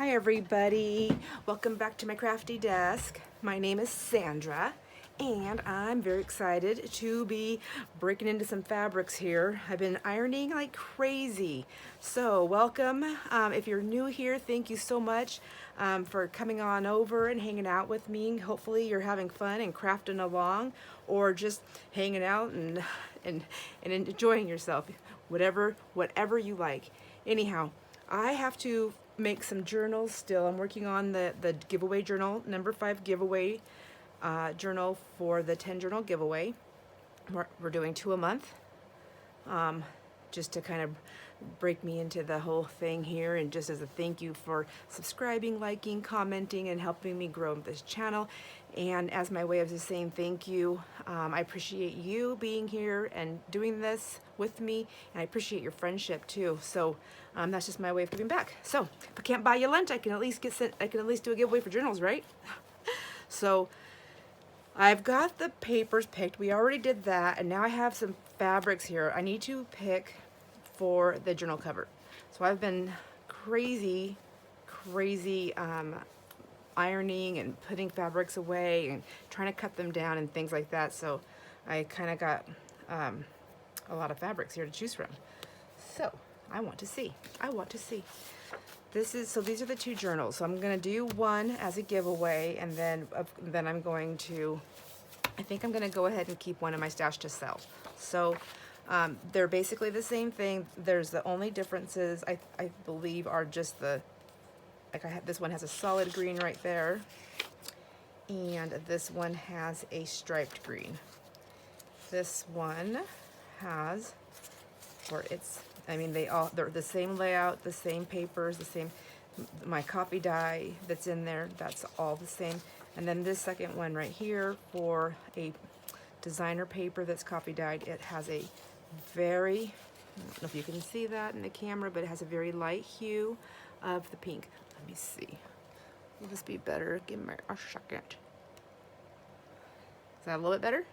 Hi everybody, welcome back to my crafty desk. My name is Sandra and I'm very excited to be breaking into some fabrics here. I've been ironing like crazy. So welcome. If you're new here, thank you so much for coming on over and hanging out with me. Hopefully you're having fun and crafting along or just hanging out and enjoying yourself, whatever you like. Anyhow, I have to make some journals still. I'm working on the giveaway journal, number 5 giveaway journal for the 10 journal giveaway. We're doing 2 a month, just to kind of break me into the whole thing here, and just as a thank you for subscribing, liking, commenting, and helping me grow this channel. And as my way of just saying thank you, I appreciate you being here and doing this with me, and I appreciate your friendship too. So that's just my way of giving back. So if I can't buy you lunch, I can at least do a giveaway for journals, right? So I've got the papers picked. We already did that, and now I have some fabrics here. I need to pick for the journal cover. So I've been crazy ironing and putting fabrics away and trying to cut them down and things like that. So I kind of got a lot of fabrics here to choose from. So I want to see. These are the 2 journals. So I'm going to do one as a giveaway, and then I'm going to, I think I'm going to go ahead and keep one in my stash to sell. So they're basically the same thing. There's the only differences I believe are just this one has a solid green right there, and this one has a striped green. This one has, they're the same layout, the same papers, the same, my copy die that's in there, that's all the same. And then this second one right here for a designer paper that's copy dyed, it has a very, I don't know if you can see that in the camera, but it has a very light hue of the pink. Let me see. Will this be better? Give me a second. Is that a little bit better?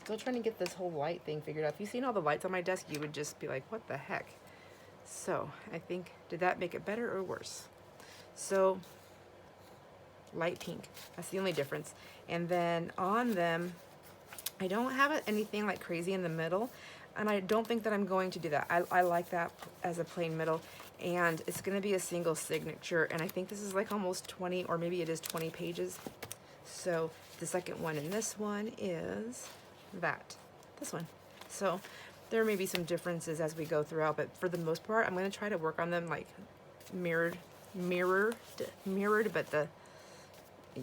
Still trying to get this whole light thing figured out. If you've seen all the lights on my desk, you would just be like, what the heck? So I think, did that make it better or worse? So light pink, that's the only difference. And then on them, I don't have anything like crazy in the middle, and I don't think that I'm going to do that. I like that as a plain middle, and it's going to be a single signature, and I think this is like almost 20, or maybe it is 20 pages. So the second one in this one is this one. So there may be some differences as we go throughout, but for the most part, I'm going to try to work on them like mirrored, but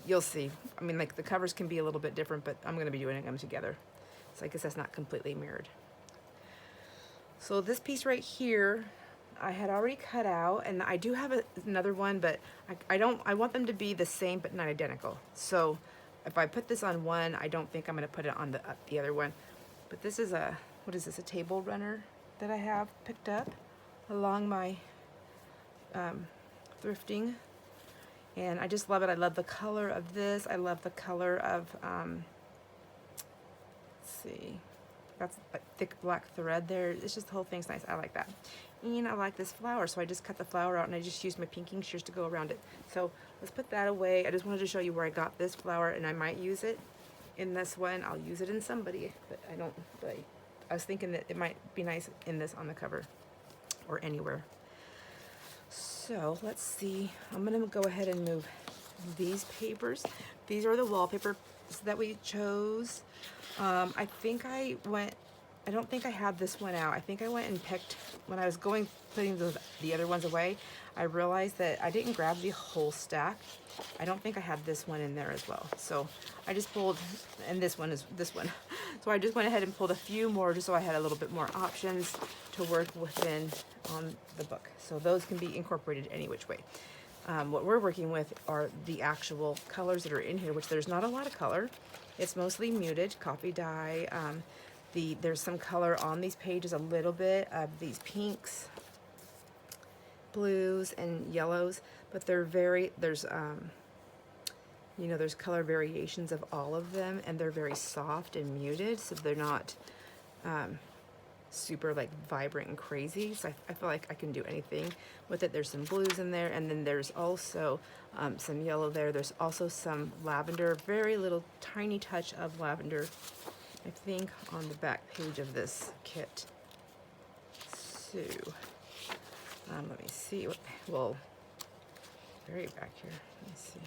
you'll see. I mean, like the covers can be a little bit different, but I'm going to be doing them together. So I guess that's not completely mirrored. So this piece right here, I had already cut out, and I do have another one, but I want them to be the same but not identical. So if I put this on one, I don't think I'm going to put it on the other one. But this is what is this, a table runner that I have picked up along my thrifting. And I just love it. I love the color of this. I love the color of, let's see, that's a thick black thread there. It's just, the whole thing's nice. I like that. And I like this flower, so I just cut the flower out and I just used my pinking shears to go around it. So let's put that away. I just wanted to show you where I got this flower, and I might use it in this one. I'll use it in somebody, but I was thinking that it might be nice in this on the cover or anywhere. So let's see, I'm gonna go ahead and move these papers. These are the wallpapers that we chose. I don't think I had this one out. I think I went and picked, when I was putting the other ones away, I realized that I didn't grab the whole stack. I don't think I had this one in there as well. So I just pulled, and this one is this one. So I just went ahead and pulled a few more just so I had a little bit more options to work within on the book. So those can be incorporated any which way. What we're working with are the actual colors that are in here, which there's not a lot of color. It's mostly muted, copy dye. There's some color on these pages, a little bit of these pinks, blues, and yellows, but there's color variations of all of them, and they're very soft and muted, so they're not super like vibrant and crazy, so I feel like I can do anything with it. There's some blues in there, and then there's also some yellow there. There's also some lavender, very little tiny touch of lavender, I think, on the back page of this kit. So let me see what, well, very back here, let me see.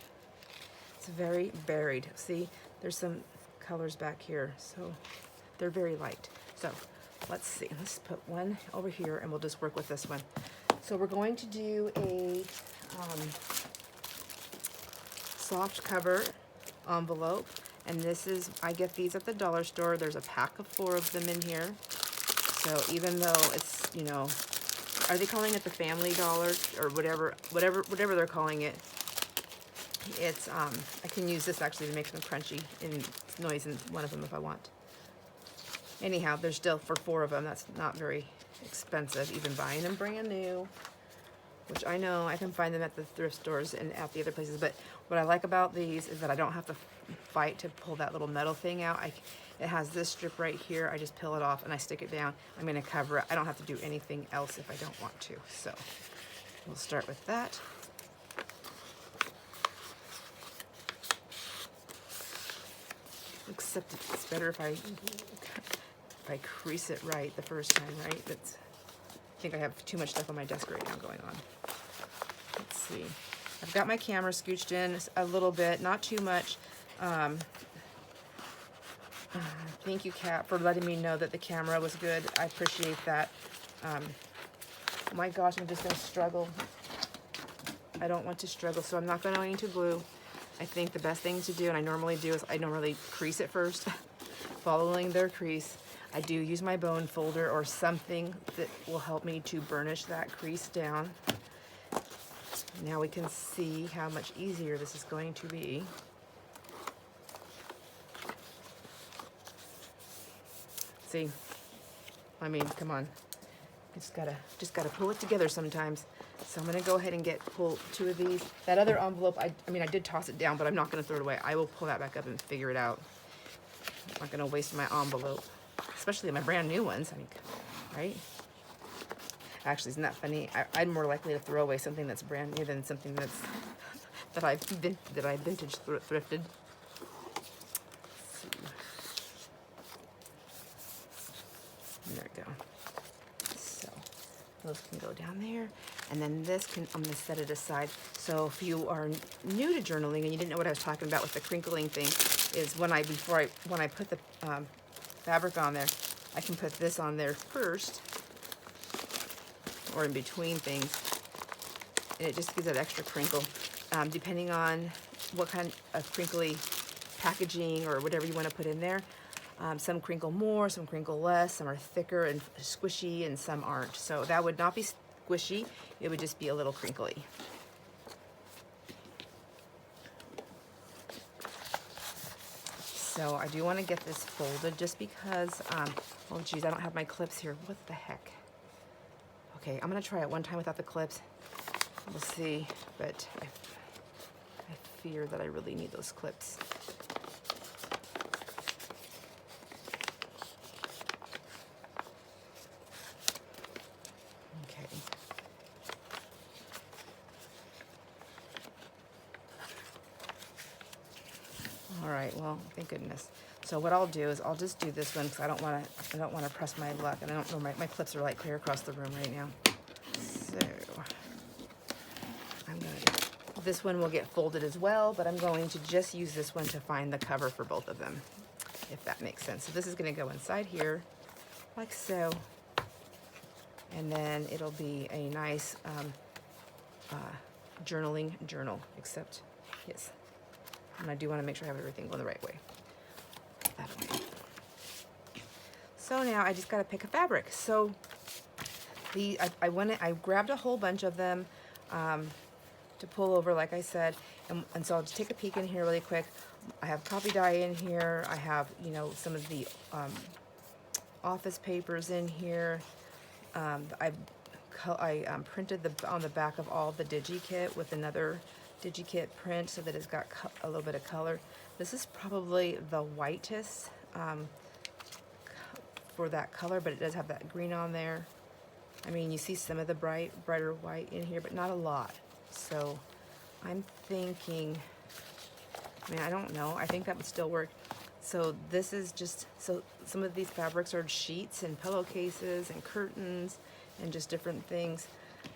It's very varied. See, there's some colors back here, so they're very light. So let's see, let's put one over here and we'll just work with this one. So we're going to do a soft cover envelope, and this is, I get these at the dollar store. There's a pack of 4 of them in here. So even though it's, you know, are they calling it the Family Dollar or whatever they're calling it? It's I can use this actually to make some crunchy and noise in one of them if I want. Anyhow, there's still, for 4 of them, that's not very expensive, even buying them brand new, which I know I can find them at the thrift stores and at the other places. But what I like about these is that I don't have to fight to pull that little metal thing out. It has this strip right here. I just peel it off and I stick it down. I'm going to cover it. I don't have to do anything else if I don't want to. So we'll start with that. Except it's better if I crease it right the first time, right? I think I have too much stuff on my desk right now going on. Let's see. I've got my camera scooched in a little bit, not too much. Thank you, Kat, for letting me know that the camera was good. I appreciate that. Oh my gosh, I'm just going to struggle. I don't want to struggle, so I'm not going to glue. I think the best thing to do, and I normally do, is I normally crease it first, following their crease. I do use my bone folder or something that will help me to burnish that crease down. Now we can see how much easier this is going to be. See, I mean, come on. I just gotta pull it together sometimes. So I'm gonna go ahead and pull 2 of these. That other envelope, I mean, I did toss it down, but I'm not gonna throw it away. I will pull that back up and figure it out. I'm not gonna waste my envelope, especially my brand new ones. I mean, right? Actually, isn't that funny? I'm more likely to throw away something that's brand new than something that I vintage thrifted. There we go. So those can go down there, and then this can, I'm going to set it aside. So if you are new to journaling and you didn't know what I was talking about with the crinkling thing, is when I put the fabric on there, I can put this on there first, or in between things, and it just gives that extra crinkle. Depending on what kind of crinkly packaging or whatever you want to put in there. Some crinkle more, some crinkle less, some are thicker and squishy, and some aren't. So that would not be squishy, it would just be a little crinkly. So I do want to get this folded just because, oh geez, I don't have my clips here. What the heck? Okay, I'm going to try it one time without the clips. We'll see, but I fear that I really need those clips. All right, well, thank goodness. So what I'll do is I'll just do this one because I don't want to press my luck, and I don't know, my clips are like clear across the room right now. So this one will get folded as well, but I'm going to just use this one to find the cover for both of them, if that makes sense. So this is going to go inside here, like so, and then it'll be a nice journaling journal, except, yes. And I do want to make sure I have everything going the right way. That way. So now I just got to pick a fabric. So I grabbed a whole bunch of them to pull over, like I said, and so I'll just take a peek in here really quick. I have copy dye in here. I have, you know, some of the office papers in here. I printed on the back of all the DigiKit with another DigiKit print so that it's got a little bit of color. This is probably the whitest for that color, but it does have that green on there. I mean, you see some of the brighter white in here, but not a lot. So I'm thinking, I mean, I don't know. I think that would still work. So this is just, so some of these fabrics are sheets and pillowcases and curtains and just different things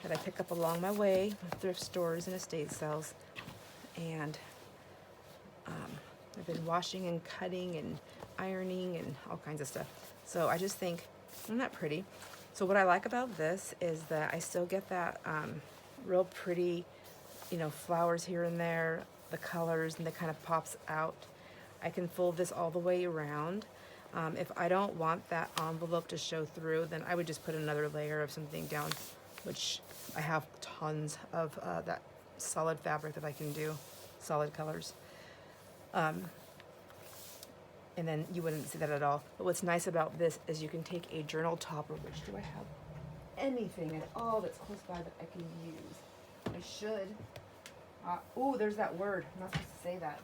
that I pick up along my way with thrift stores and estate sales. And I've been washing and cutting and ironing and all kinds of stuff. So I just think, isn't that pretty? So what I like about this is that I still get that real pretty, you know, flowers here and there, the colors, and it kind of pops out. I can fold this all the way around. If I don't want that envelope to show through, then I would just put another layer of something down, which I have tons of that solid fabric that I can do, solid colors. And then you wouldn't see that at all. But what's nice about this is you can take a journal topper, which do I have anything at all that's close by that I can use? I should. Oh, there's that word. I'm not supposed to say that.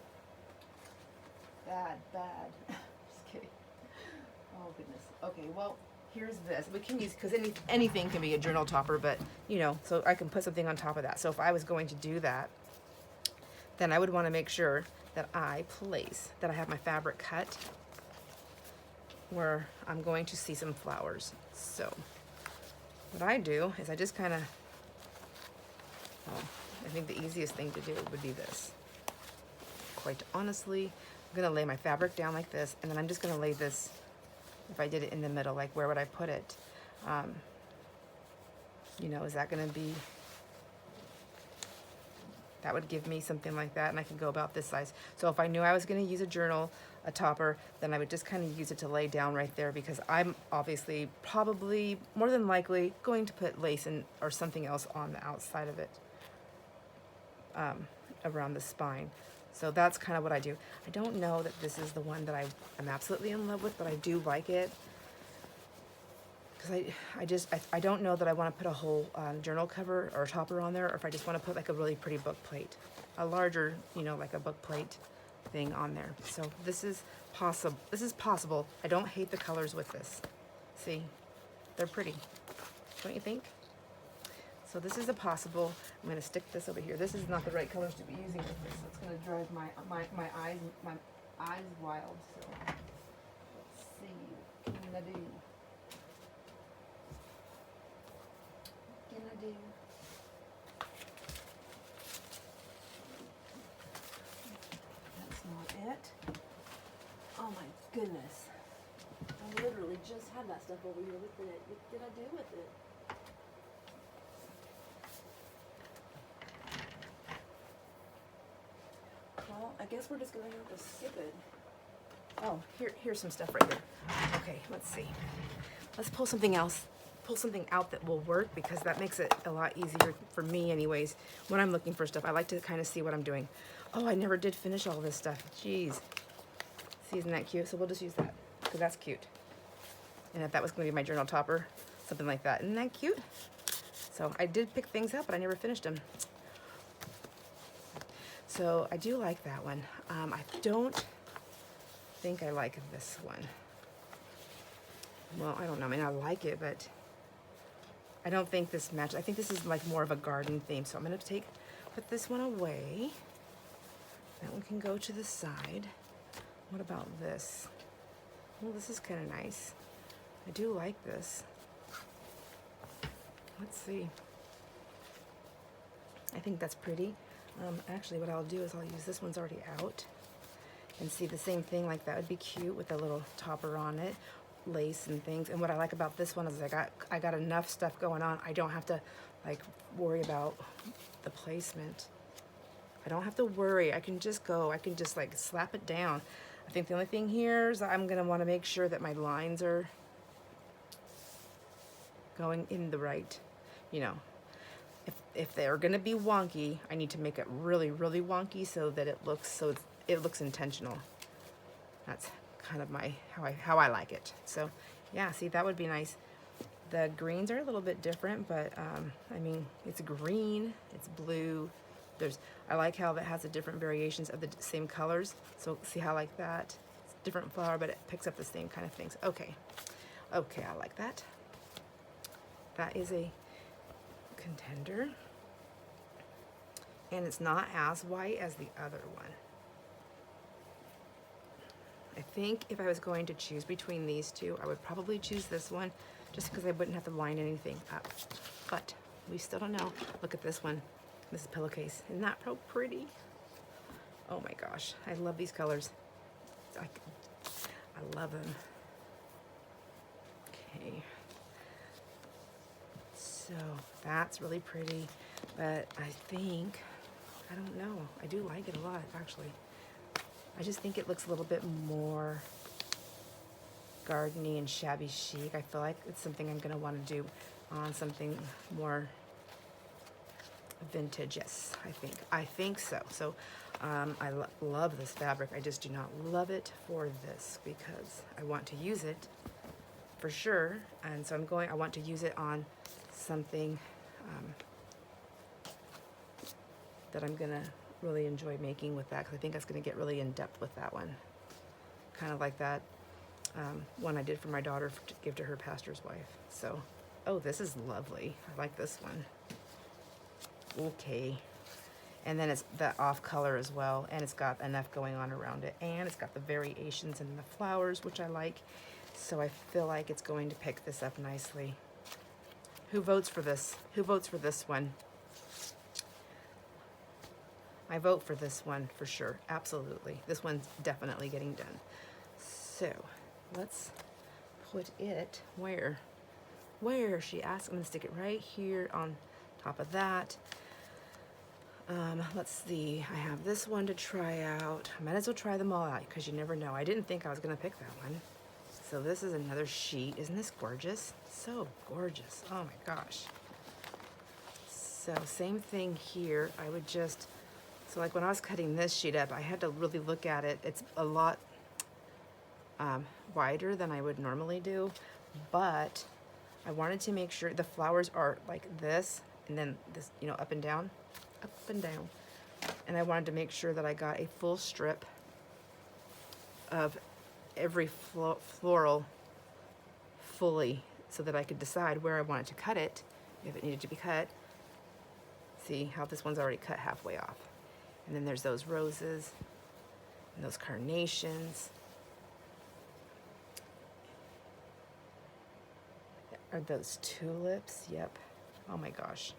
Bad. Just kidding. Oh, goodness. Okay, well, here's this. We can use, because anything can be a journal topper, but, you know, so I can put something on top of that. So if I was going to do that, then I would want to make sure that I have my fabric cut where I'm going to see some flowers. So what I do is I just kind of, I think the easiest thing to do would be this. Quite honestly, I'm going to lay my fabric down like this, and then I'm just going to lay this, if I did it in the middle, like where would I put it? You know, is that going to be, that would give me something like that, and I can go about this size. So if I knew I was going to use a topper, then I would just kind of use it to lay down right there, because I'm obviously probably more than likely going to put lace or something else on the outside of it, around the spine. So that's kind of what I do. I don't know that this is the one that I'm absolutely in love with, but I do like it. Because I don't know that I want to put a whole journal cover or topper on there, or if I just want to put like a really pretty book plate, a larger, you know, like a book plate thing on there. So this is possible. This is possible. I don't hate the colors with this. See, they're pretty, don't you think? So this is a possible. I'm going to stick this over here. This is not the right colors to be using with this. It's going to drive my eyes wild. So let's see. What can I do? That's not it. Oh my goodness. I literally just had that stuff over here with it. What did I do with it? Well, I guess we're just gonna have to skip it. Oh, here's some stuff right here. Okay, let's see. Let's pull something else. Pull something out that will work, because that makes it a lot easier for me anyways when I'm looking for stuff. I like to kind of see what I'm doing. Oh, I never did finish all this stuff. Jeez. See, isn't that cute? So we'll just use that, because that's cute. And if that was going to be my journal topper, something like that. Isn't that cute? So I did pick things up, but I never finished them. So I do like that one. I don't think I like this one. Well, I don't know. I mean, I like it, but I don't think this matches. I think this is like more of a garden theme. So I'm going to put this one away. That one can go to the side. What about this? Well, this is kind of nice. I do like this. Let's see. I think that's pretty. Actually, what I'll do is I'll use this one's already out. And see, the same thing, like that would be cute with a little topper on it, lace and things. And what I like about this one is I got enough stuff going on. I don't have to like worry about the placement. I don't have to worry. I can just go. I can just like slap it down. I think the only thing here is I'm gonna want to make sure that my lines are going in the right, you know. If they're gonna be wonky, I need to make it really, really wonky so that it looks intentional. That's kind of how I like it. So yeah, see, that would be nice. The greens are a little bit different, but I mean, it's green, it's blue. I like how that has the different variations of the same colors. So see how I like that? It's a different flower, but it picks up the same kind of things. Okay, Okay, I like that. That is a contender. And it's not as white as the other one. I think if I was going to choose between these two, I would probably choose this one just because I wouldn't have to line anything up. But we still don't know. Look at this one. This is a pillowcase. Isn't that so pretty? Oh my gosh, I love these colors. I love them. Okay. So that's really pretty, but I think, I don't know. I do like it a lot, actually. I just think it looks a little bit more gardeny and shabby chic. I feel like it's something I'm gonna want to do on something more vintage. Yes, I think so. So I love this fabric. I just do not love it for this because I want to use it for sure. And so I want to use it on something that I'm gonna really enjoy making with that, because I think that's gonna get really in depth with that one. Kind of like that one I did for my daughter to give to her pastor's wife. So, oh, this is lovely. I like this one. Okay. And then it's that off color as well, and it's got enough going on around it, and it's got the variations in the flowers, which I like. So I feel like it's going to pick this up nicely. Who votes for this? Who votes for this one? I vote for this one for sure. Absolutely. This one's definitely getting done. So let's put it where? Where, she asked. I'm going to stick it right here on top of that. Let's see. I have this one to try out. I might as well try them all out because you never know. I didn't think I was going to pick that one. So this is another sheet. Isn't this gorgeous? So gorgeous. Oh my gosh. So same thing here. I would just, so like when I was cutting this sheet up, I had to really look at it. It's a lot wider than I would normally do, but I wanted to make sure the flowers are like this, and then this, you know, up and down, up and down. And I wanted to make sure that I got a full strip of every floral fully, so that I could decide where I wanted to cut it, if it needed to be cut. See how this one's already cut halfway off. And then there's those roses and those carnations. Are those tulips? Yep. Oh my gosh.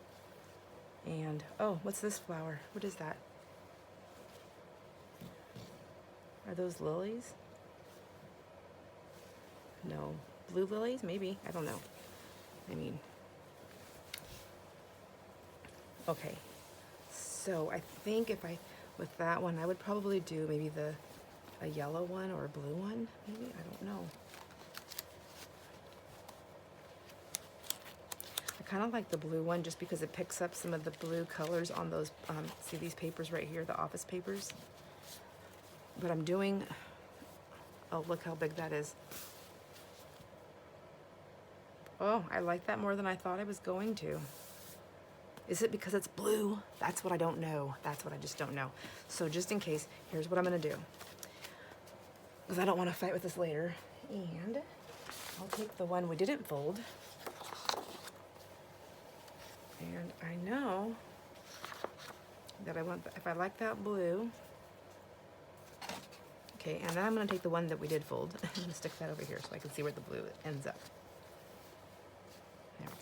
And, oh, what's this flower? What is that? Are those lilies? No. Blue lilies? Maybe. I don't know. I mean, okay. So I think if I, with that one, I would probably do maybe a yellow one or a blue one. Maybe, I don't know. I kind of like the blue one just because it picks up some of the blue colors on those, see these papers right here, the office papers? But I'm doing, oh, look how big that is. Oh, I like that more than I thought I was going to. Is it because it's blue? That's what I don't know. That's what I just don't know. So just in case, here's what I'm gonna do. Because I don't want to fight with this later. And I'll take the one we didn't fold. And I know that I want, if I like that blue. Okay, and then I'm gonna take the one that we did fold and stick that over here so I can see where the blue ends up. There we go.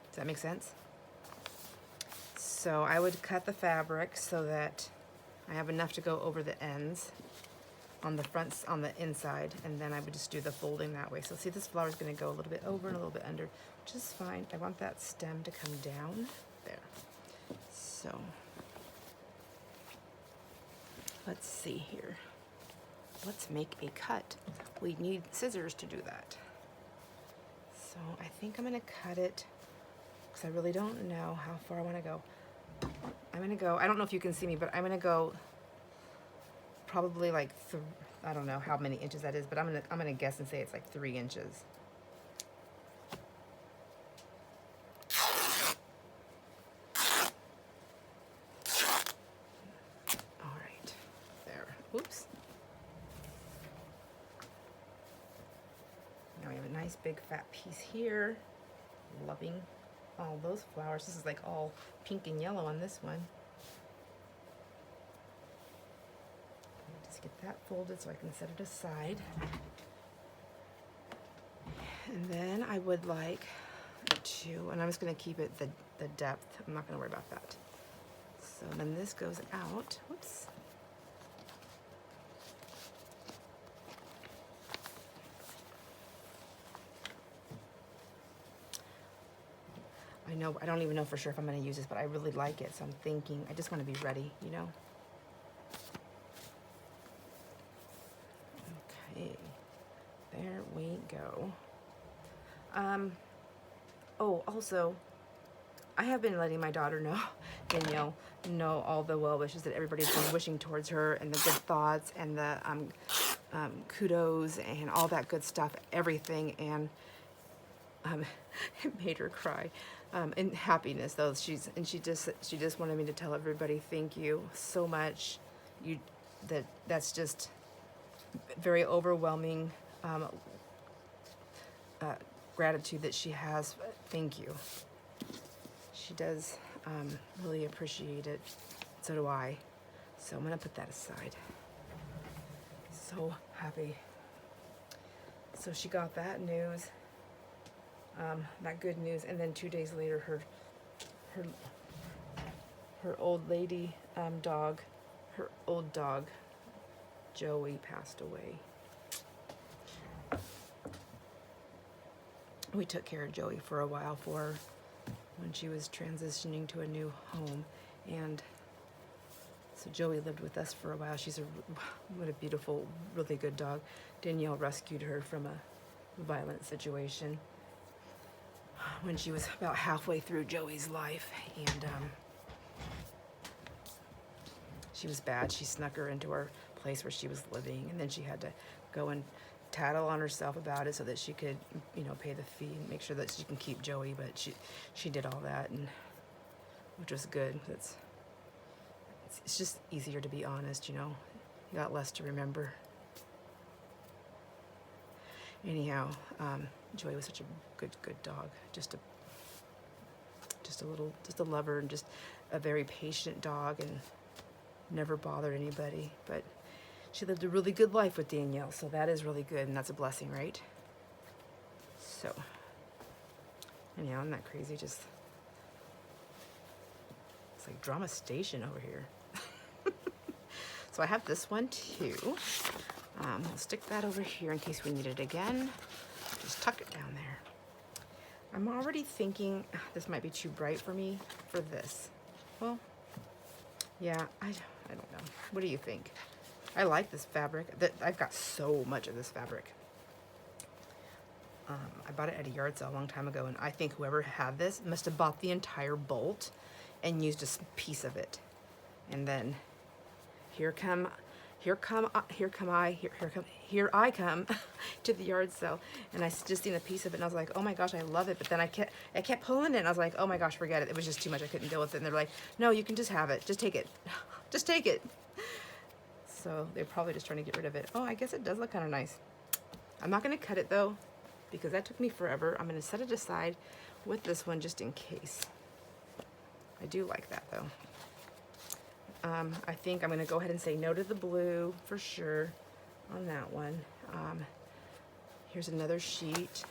Does that make sense? So I would cut the fabric so that I have enough to go over the ends on the fronts, on the inside, and then I would just do the folding that way. So see, this flower is going to go a little bit over and a little bit under, which is fine. I want that stem to come down there. So let's see here. Let's make a cut. We need scissors to do that. So I think I'm going to cut it because I really don't know how far I want to go. I'm going to go, I don't know if you can see me, but I'm going to go probably like, I don't know how many inches that is, but I'm gonna guess and say it's like 3 inches. All right, there. Oops. Now we have a big fat piece here. Loving all those flowers. This is like all pink and yellow on this one. Just get that folded so I can set it aside. And then I would like to, and I'm just going to keep it the depth. I'm not going to worry about that. So then this goes out. Whoops. I know, I don't even know for sure if I'm going to use this, but I really like it. So I'm thinking, I just want to be ready, you know? Okay. There we go. Oh, also, I have been letting my daughter know, Danielle, know all the well wishes that everybody's been wishing towards her, and the good thoughts, and the kudos, and all that good stuff, everything, and it made her cry. In happiness, though, she just wanted me to tell everybody thank you so much. That's just very overwhelming gratitude that she has. Thank you. She does really appreciate it. So do I. So I'm gonna put that aside. So happy. So she got that news, that good news, and then 2 days later, her old lady dog, her old dog, Joey, passed away. We took care of Joey for a while for her when she was transitioning to a new home, and so Joey lived with us for a while. What a beautiful, really good dog. Danielle rescued her from a violent situation when she was about halfway through Joey's life, and she was bad. She snuck her into our place where she was living, and then she had to go and tattle on herself about it so that she could, you know, pay the fee and make sure that she can keep Joey. But she did all that, and which was good. It's just easier to be honest, you know. You got less to remember. Anyhow, Joey was such a good dog. Just a lover, and just a very patient dog, and never bothered anybody. But she lived a really good life with Danielle, so that is really good, and that's a blessing, right? So, anyhow, isn't that crazy? Just, it's like drama station over here. So I have this one too. I'll stick that over here in case we need it again. Just tuck it down there. I'm already thinking this might be too bright for me for this. Well, yeah, I don't know. What do you think? I like this fabric. I've got so much of this fabric. I bought it at a yard sale a long time ago, and I think whoever had this must have bought the entire bolt and used a piece of it. And then here I come to the yard sale, and I just seen a piece of it, and I was like, oh my gosh, I love it. But then I kept pulling it, and I was like, oh my gosh, forget it. It was just too much. I couldn't deal with it. And they're like, no, you can just have it. Just take it. Just take it. So they're probably just trying to get rid of it. Oh, I guess it does look kind of nice. I'm not going to cut it though, because that took me forever. I'm going to set it aside with this one just in case. I do like that though. I think I'm going to go ahead and say no to the blue for sure on that one. Here's another sheet.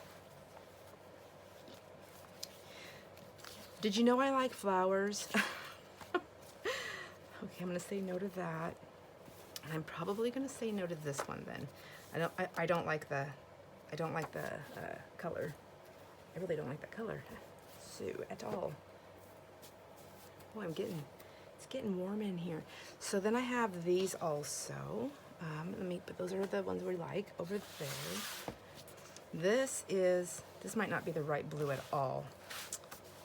Did you know I like flowers? Okay, I'm going to say no to that. And I'm probably going to say no to this one then. I don't like the color. I really don't like that color, Sue, at all. Oh, it's getting warm in here. So then I have these also. But those are the ones we like over there. This might not be the right blue at all.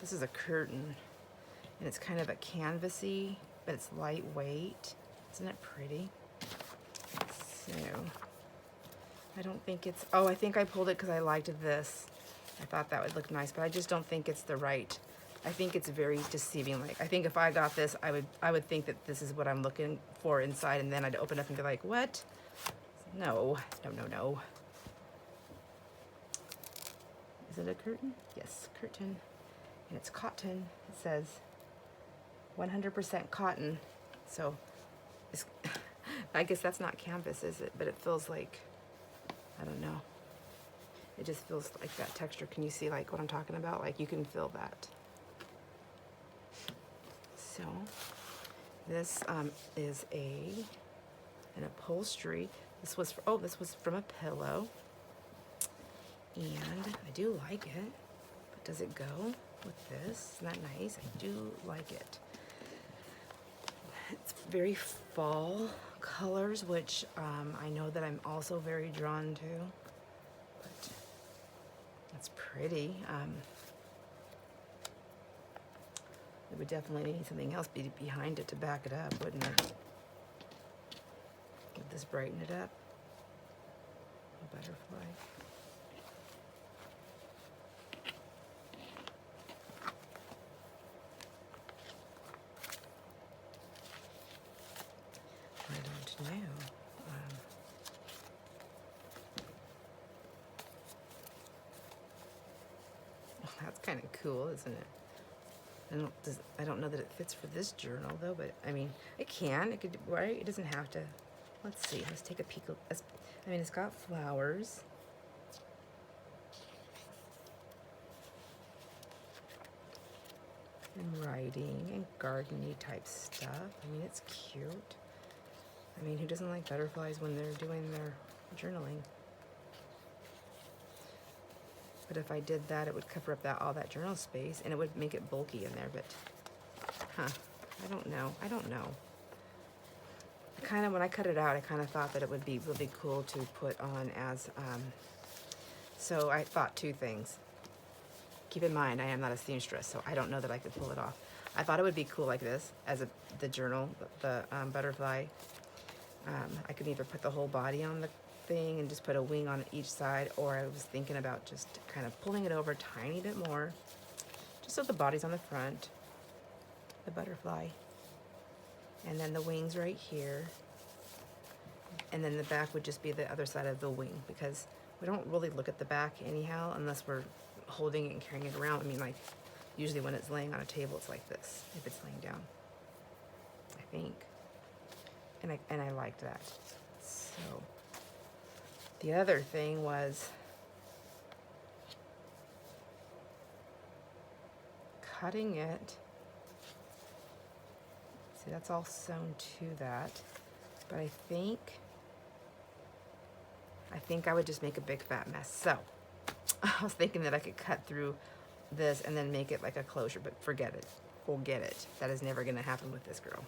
This is a curtain, and it's kind of a canvasy, but it's lightweight. Isn't it pretty? So, I don't think it's, oh, I think I pulled it because I liked this. I thought that would look nice, but I just don't think it's the right. I think it's very deceiving. Like, I think if I got this, I would think that this is what I'm looking for inside, and then I'd open up and be like, what? No. Is it a curtain? Yes, curtain. And it's cotton. It says 100% cotton. So it's, I guess that's not canvas, is it? But it feels like, I don't know. It just feels like that texture. Can you see like what I'm talking about? Like you can feel that. So this is an upholstery. This was from a pillow, and I do like it. But does it go with this? Isn't that nice? I do like it. It's very fall colors, which I know that I'm also very drawn to. But it's pretty. It would definitely need something else behind it to back it up, wouldn't it? Would this brighten it up? A butterfly. I don't know. Well, that's kind of cool, isn't it? I don't know that it fits for this journal though, but I mean, it can. It could, right? It doesn't have to. Let's see. Let's take a peek. I mean, it's got flowers. And writing and gardening type stuff. I mean, it's cute. I mean, who doesn't like butterflies when they're doing their journaling? But if I did that, it would cover up all that journal space, and it would make it bulky in there, but, I don't know. When I cut it out, I kind of thought that it would be really cool to put on as, so I thought two things. Keep in mind, I am not a seamstress, so I don't know that I could pull it off. I thought it would be cool like this, as the journal, the butterfly. I could either put the whole body on the thing and just put a wing on each side, or I was thinking about just kind of pulling it over a tiny bit more, just so the body's on the front, the butterfly, and then the wings right here, and then the back would just be the other side of the wing, because we don't really look at the back anyhow unless we're holding it and carrying it around. I mean, like, usually when it's laying on a table, it's like this, if it's laying down, I think. And I liked that. So the other thing was cutting it. See, that's all sewn to that. But I think I would just make a big fat mess. So I was thinking that I could cut through this and then make it like a closure, but forget it. Forget it. That is never going to happen with this girl.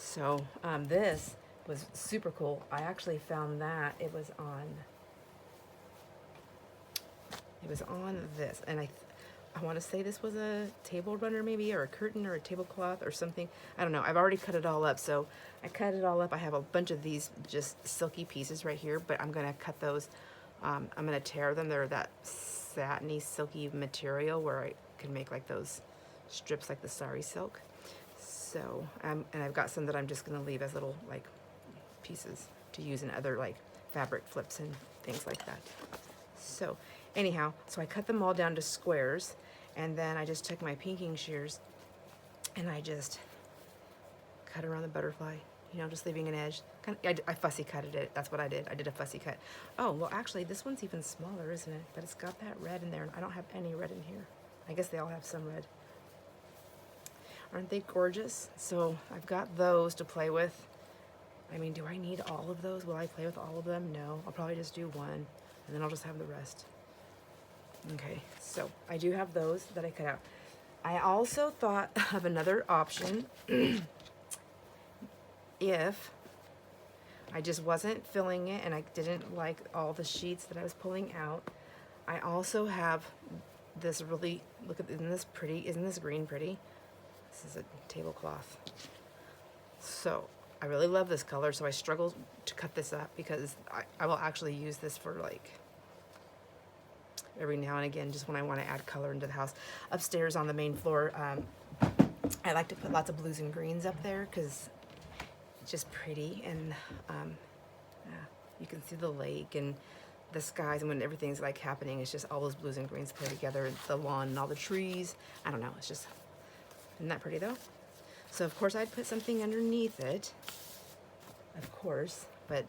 So this was super cool. I actually found that it was on this, and I want to say this was a table runner maybe, or a curtain, or a tablecloth, or something. I don't know. I've already cut it all up, so I cut it all up. I have a bunch of these just silky pieces right here, but I'm gonna cut those. I'm gonna tear them. They're that satiny, silky material where I can make like those strips, like the sari silk. So, and I've got some that I'm just gonna leave as little like pieces to use in other like fabric flips and things like that. So anyhow, so I cut them all down to squares, and then I just took my pinking shears and I just cut around the butterfly, you know, just leaving an edge. I fussy cutted it. That's what I did. I did a fussy cut. Oh, well, actually, this one's even smaller, isn't it? But it's got that red in there, and I don't have any red in here. I guess they all have some red. Aren't they gorgeous? So I've got those to play with. I mean, do I need all of those? Will I play with all of them? No. I'll probably just do one, and then I'll just have the rest. Okay, so I do have those that I cut out. I also thought of another option if I just wasn't filling it and I didn't like all the sheets that I was pulling out. I also have this really, look at, isn't this pretty? Isn't this green pretty? This is a tablecloth. So I really love this color, so I struggled to cut this up because I will actually use this for like every now and again, just when I want to add color into the house. Upstairs on the main floor, I like to put lots of blues and greens up there because it's just pretty, and yeah, you can see the lake, and the skies and when everything's like happening, it's just all those blues and greens put together, the lawn and all the trees. I don't know, it's just, isn't that pretty though? So of course I'd put something underneath it, of course, but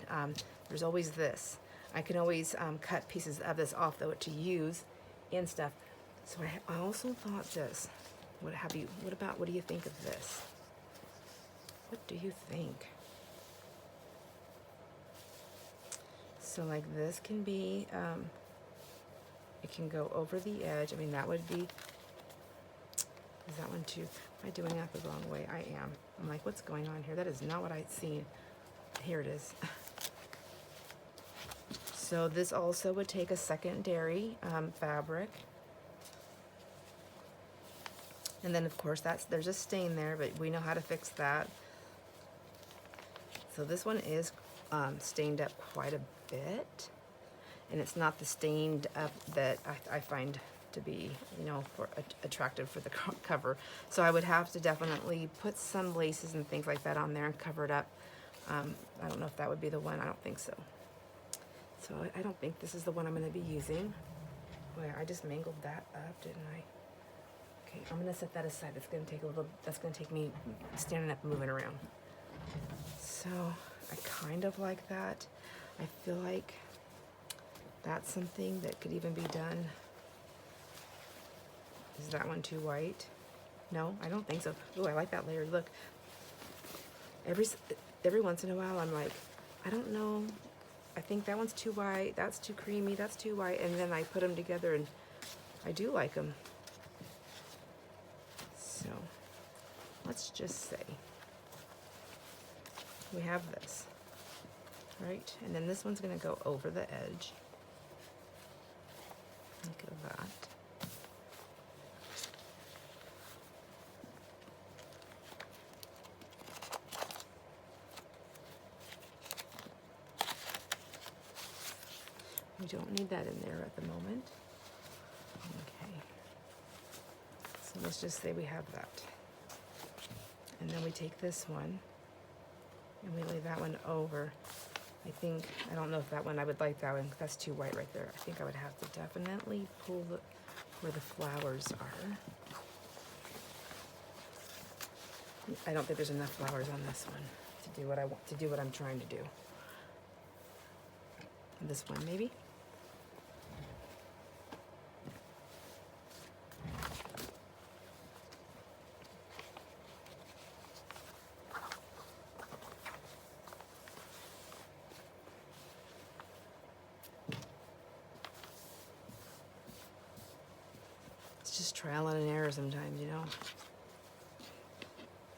there's always this. I can always cut pieces of this off though to use in stuff. So I also thought this. What do you think of this? What do you think? So like this can be, it can go over the edge. I mean, that would be, is that one too? Am I doing that the wrong way? I am. I'm like, what's going on here? That is not what I'd seen. Here it is. So this also would take a secondary fabric. And then of course there's a stain there, but we know how to fix that. So this one is stained up quite a bit. And it's not the stained up that I find to be, you know, attractive for the cover. So I would have to definitely put some laces and things like that on there and cover it up. I don't know if that would be the one. I don't think so. So I don't think this is the one I'm going to be using. Boy, I just mangled that up, didn't I? Okay, I'm going to set that aside. That's going to take me standing up and moving around. So I kind of like that. I feel like that's something that could even be done. Is that one too white? No, I don't think so. Oh, I like that layered look. Every once in a while, I'm like, I don't know. I think that one's too white. That's too creamy. That's too white. And then I put them together, and I do like them. So let's just say we have this, right? And then this one's going to go over the edge. Look at that. We don't need that in there at the moment. Okay. So let's just say we have that. And then we take this one and we lay that one over. I don't know if that one, I would like that one. That's too white right there. I think I would have to definitely pull where the flowers are. I don't think there's enough flowers on this one to do what I want, to do what I'm trying to do. This one maybe? It's just trial and error sometimes, you know.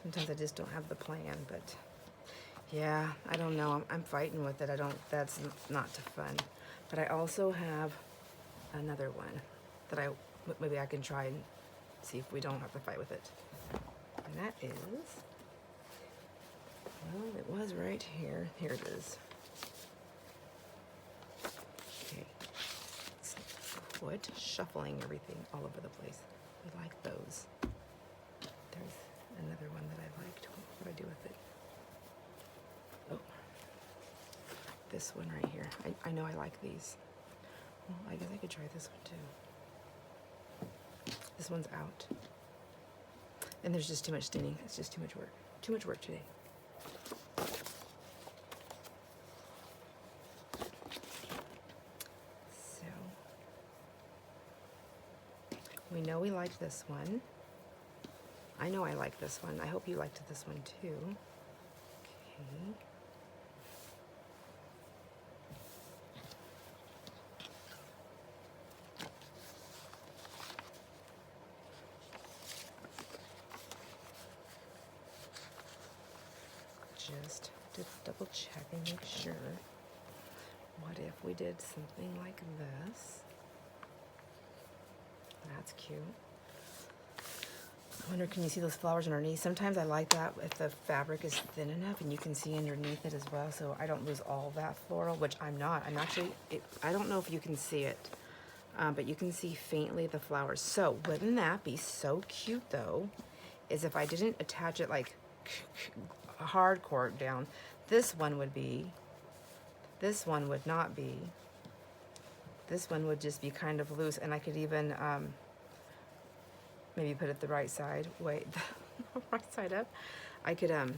Sometimes I just don't have the plan, but yeah, I don't know. I'm fighting with it. That's not fun. But I also have another one that maybe I can try and see if we don't have to fight with it. And that is, well, it was right here. Here it is. Okay. Let's quit shuffling everything all over the place. We like those. There's another one that I liked. What do I do with it? Oh, this one right here. I know I like these. Well, I guess I could try this one too. This one's out. And there's just too much staining. It's just too much work. Too much work today. So, we know we like this one. I know I like this one. I hope you liked this one too. Okay. Just to double check and make sure. What if we did something like this? That's cute. I wonder, can you see those flowers underneath? Sometimes I like that if the fabric is thin enough and you can see underneath it as well, so I don't lose all that floral, which I'm not. I'm actually, I don't know if you can see it, but you can see faintly the flowers. So wouldn't that be so cute though, is if I didn't attach it like hardcore down. This one would be, this one would not be, This one would just be kind of loose, and I could even maybe put it the right side. Wait, right side up. I can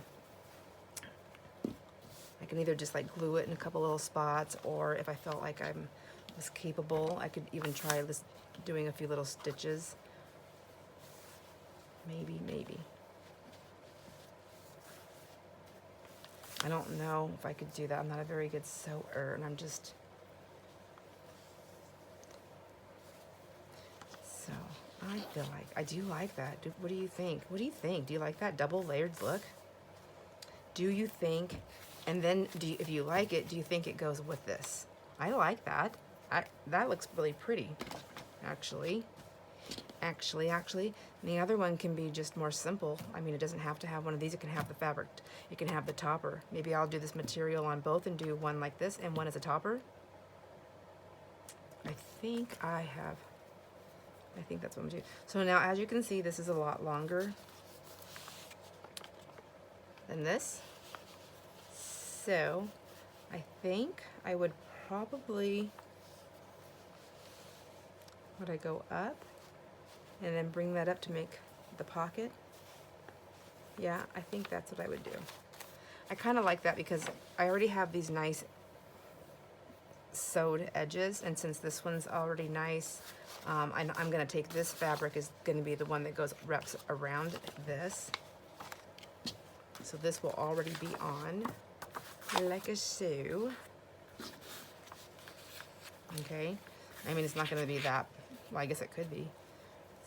either just like glue it in a couple little spots, or if I felt like I was capable, I could even try this, doing a few little stitches. Maybe. I don't know if I could do that. I'm not a very good sewer, and I'm just... So, I feel like, I do like that. What do you think? What do you think? Do you like that double layered look? Do you think, and then if you like it, do you think it goes with this? I like that. That looks really pretty, actually. Actually, and the other one can be just more simple. I mean, it doesn't have to have one of these. It can have the fabric. It can have the topper. Maybe I'll do this material on both and do one like this and one as a topper. I think that's what I'm doing. So now, as you can see, this is a lot longer than this. So I think I would probably, would I go up and then bring that up to make the pocket? Yeah, I think that's what I would do. I kind of like that because I already have these nice sewed edges, and since this one's already nice, I'm going to take this fabric is going to be the one that wraps around this. So this will already be on like a so. Okay, I mean, it's not going to be that, well, I guess it could be.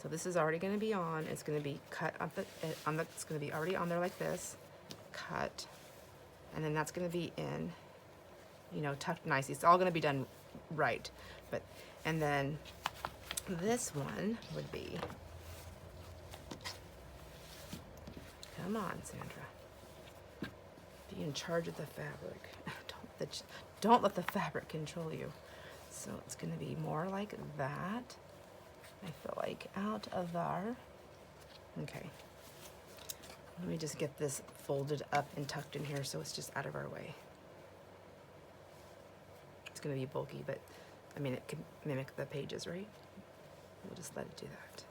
So this is already going to be on. It's going to be cut on it's going to be already on there like this, cut, and then that's going to be in, you know, tucked nicely. It's all going to be done right. And then this one would be, come on, Sandra, be in charge of the fabric. Don't let the fabric control you. So it's going to be more like that. I feel like out of there. Okay. Let me just get this folded up and tucked in here so it's just out of our way. It's going to be bulky, but I mean, it can mimic the pages, right? We'll just let it do that.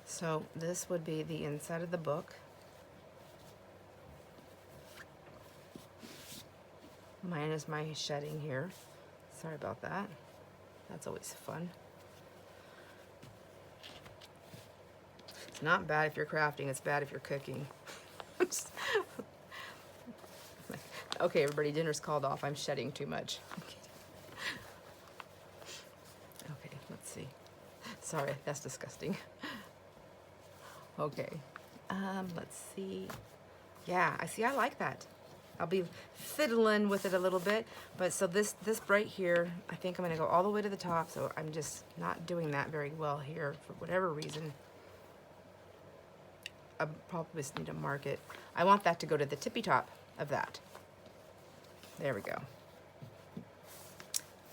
So this would be the inside of the book. Minus my shedding here. Sorry about that. That's always fun. It's not bad if you're crafting, it's bad if you're cooking. Okay, everybody, dinner's called off. I'm shedding too much. Okay, let's see. Sorry, that's disgusting. Okay, let's see. Yeah, I like that. I'll be fiddling with it a little bit, but so this right here, I think I'm gonna go all the way to the top, so I'm just not doing that very well here for whatever reason. I probably just need to mark it. I want that to go to the tippy top of that. There we go.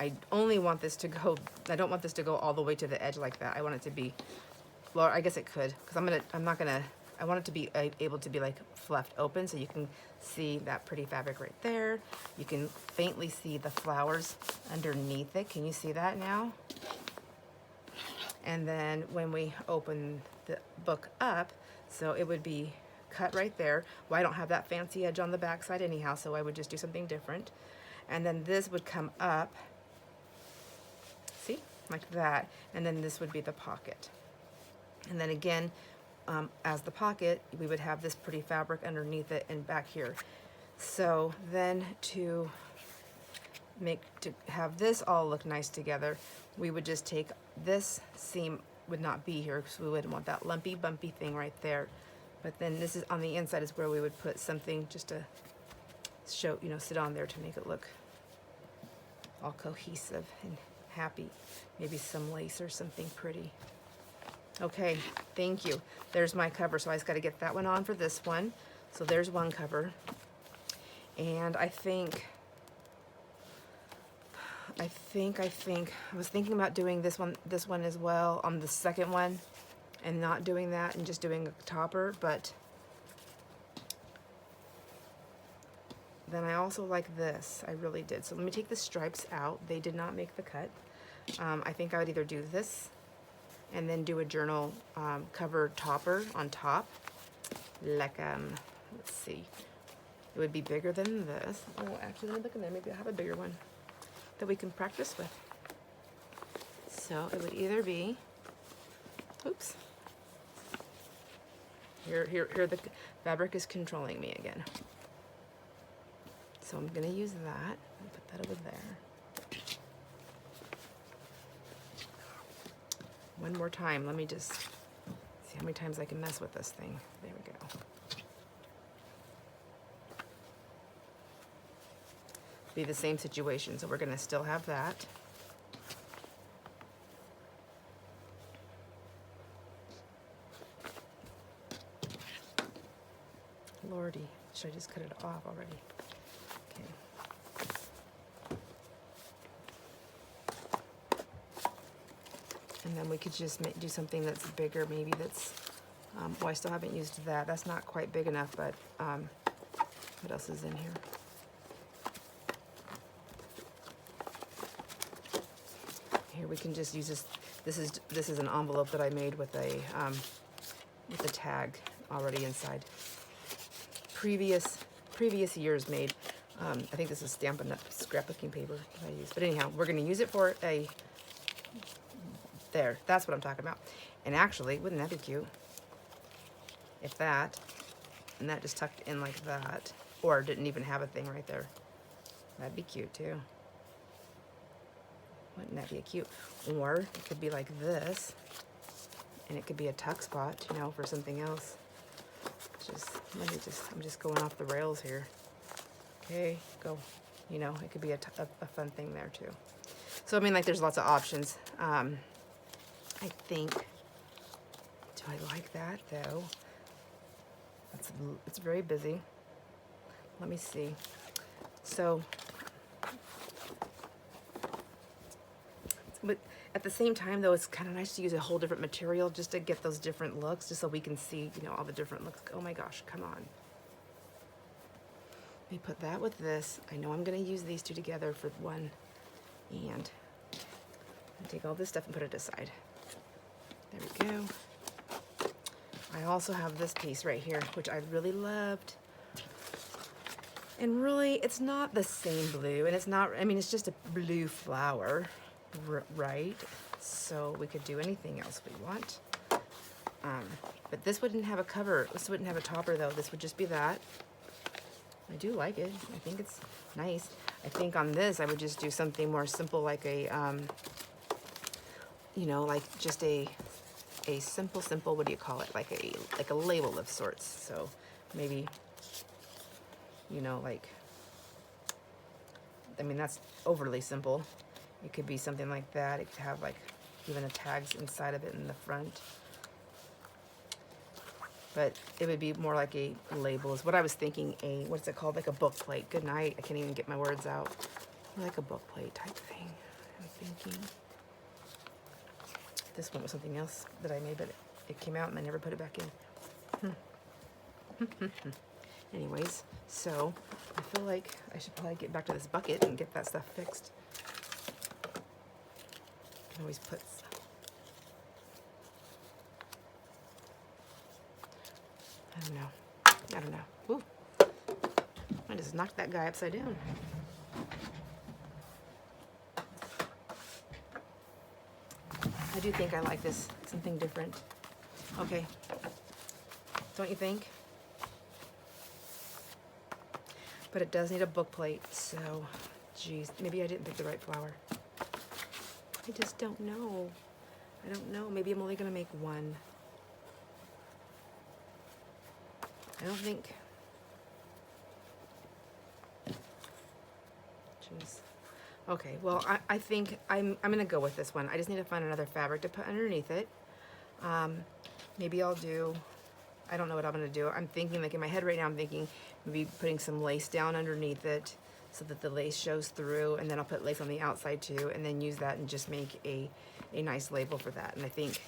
I only want this to go, I don't want this to go all the way to the edge like that. I want it to be, well, I guess it could, because I want it to be able to be like fluffed open so you can see that pretty fabric right there. You can faintly see the flowers underneath it. Can you see that now? And then when we open the book up, so it would be cut right there. Well, I don't have that fancy edge on the back side anyhow, so I would just do something different. And then this would come up, see, like that. And then this would be the pocket. And then again, as the pocket, we would have this pretty fabric underneath it and back here. So then to have this all look nice together, we would just take this seam would not be here because we wouldn't want that lumpy bumpy thing right there. But then this is on the inside is where we would put something just to show, you know, sit on there to make it look all cohesive and happy. Maybe some lace or something pretty. Okay, thank you. There's my cover, so I just got to get that one on for this one. So there's one cover. And I was thinking about doing this one as well on the second one and not doing that and just doing a topper, but then I also like this. I really did. So let me take the stripes out. They did not make the cut. I think I would either do this and then do a journal cover topper on top. Like, let's see. It would be bigger than this. Oh, actually, let me look in there. Maybe I'll have a bigger one that we can practice with. So it would either be, oops. Here the fabric is controlling me again. So I'm gonna use that and put that over there. One more time, let me just see how many times I can mess with this thing. There we go. Be the same situation, so we're gonna still have that. Lordy, should I just cut it off already? Okay. And then we could just do something that's bigger, maybe that's, well, I still haven't used that. That's not quite big enough, but what else is in here? Here we can just use this. This is an envelope that I made with a tag already inside. Previous years made. I think this is Stampin' Up! Scrapbooking paper that I use. But anyhow, we're going to use it for a. There, that's what I'm talking about. And actually, wouldn't that be cute? If that, and that just tucked in like that, or didn't even have a thing right there. That'd be cute too. Wouldn't that be cute? Or it could be like this, and it could be a tuck spot, you know, for something else. I'm just going off the rails here. Okay, go. You know, it could be a fun thing there too. So I mean, like, there's lots of options. I think. Do I like that though? It's very busy. Let me see. So. But at the same time, though, it's kind of nice to use a whole different material just to get those different looks, just so we can see, you know, all the different looks. Oh my gosh, come on. Let me put that with this. I know I'm going to use these two together for one. And take all this stuff and put it aside. There we go. I also have this piece right here, which I really loved. And really, it's not the same blue, and it's not, I mean, it's just a blue flower. Right, so we could do anything else we want, but this wouldn't have a cover. This wouldn't have a topper though. This would just be that. I do like it. I think it's nice. I think on this I would just do something more simple, like a you know, like just a simple what do you call it, like a label of sorts. So maybe, you know, like, I mean, that's overly simple. It could be something like that. It could have like even a tags inside of it in the front. But it would be more like a label is what I was thinking. What's it called? Like a book plate. Good night. I can't even get my words out. Like a book plate type thing. I'm thinking. This one was something else that I made, but it came out and I never put it back in. Anyways, so I feel like I should probably get back to this bucket and get that stuff fixed. Can always put stuff. I don't know. Ooh. I just knocked that guy upside down. I do think I like this. Something different. Okay. Don't you think? But it does need a book plate, so geez, maybe I didn't pick the right flower. I just don't know. I don't know. Maybe I'm only gonna make one. I don't think. Jeez. Okay, well, I think I'm gonna go with this one. I just need to find another fabric to put underneath it. Maybe I'll do, I don't know what I'm gonna do. I'm thinking, like in my head right now, I'm thinking maybe putting some lace down underneath it so that the lace shows through, and then I'll put lace on the outside too, and then use that and just make a nice label for that. And I think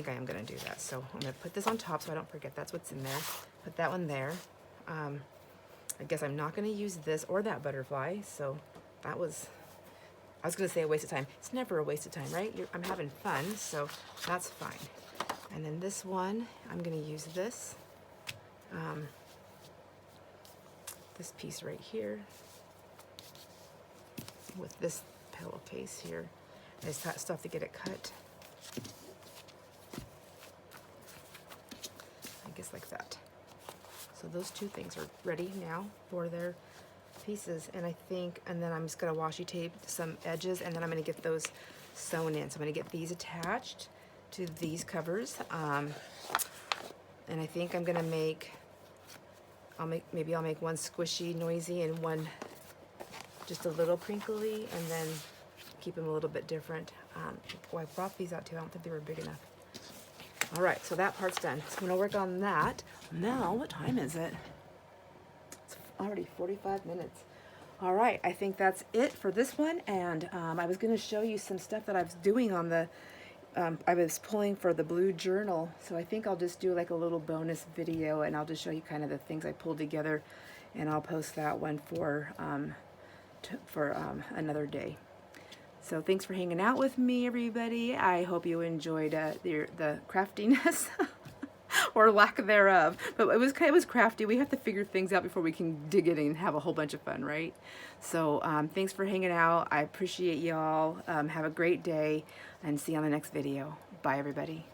I am gonna do that. So I'm gonna put this on top so I don't forget that's what's in there. Put that one there. I I guess I'm not going to use this or that butterfly, so that was, I was going to say a waste of time. It's never a waste of time, right? I'm having fun, so that's fine. And then this one, I'm going to use this. This piece right here with this pillowcase here. I just still have to get it cut. I guess like that. So those two things are ready now for their pieces, and I think, and then I'm just gonna washi tape some edges, and then I'm gonna get those sewn in. So I'm gonna get these attached to these covers, and I think I'm gonna make, maybe I'll make one squishy, noisy, and one just a little crinkly, and then keep them a little bit different. Oh, I brought these out too. I don't think they were big enough. All right, so that part's done. So I'm gonna work on that. Now, what time is it? It's already 45 minutes. All right, I think that's it for this one. And I was gonna show you some stuff that I was doing on the, I was pulling for the blue journal. So I think I'll just do like a little bonus video, and I'll just show you kind of the things I pulled together, and I'll post that one for another day. So thanks for hanging out with me, everybody. I hope you enjoyed the craftiness or lack thereof. But it was crafty. We have to figure things out before we can dig in and have a whole bunch of fun, right? So thanks for hanging out. I appreciate y'all. Have a great day, and see you on the next video. Bye, everybody.